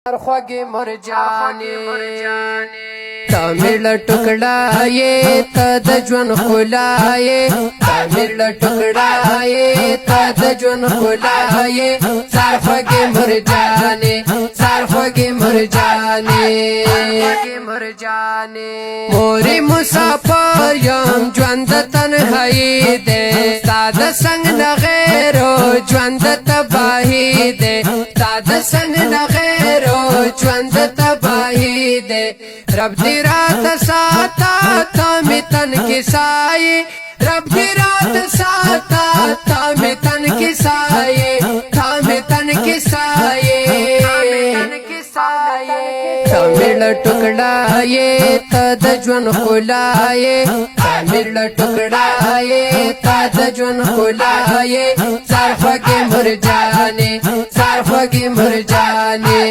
خوږې مرجانې تا مړه ټوکړه یې ته د ژوند ښکلا یې تا مړه ټوکړه یې ته د ژوند ښکلا یې سر خوږې مرجانې سر خوږې مرجانې مورې مسافر یم ژوند د تنهایي دی ستا د څنګ نه غیرو ژوند د تباهي دی ستا د څنګ نه غیرو ژوند تباہی دے رب دی رات ساتا تا می تن کی سائے رب دی رات ساتا تا می تن کی سائے تا می تن کی سائے تا میرا ٹکڑا یہ تا د ژوند ښکلا یہ تا میرا ٹکڑا یہ تا د ژوند ښکلا یہ سر خوږې مرجانې سر خوږې مرجانې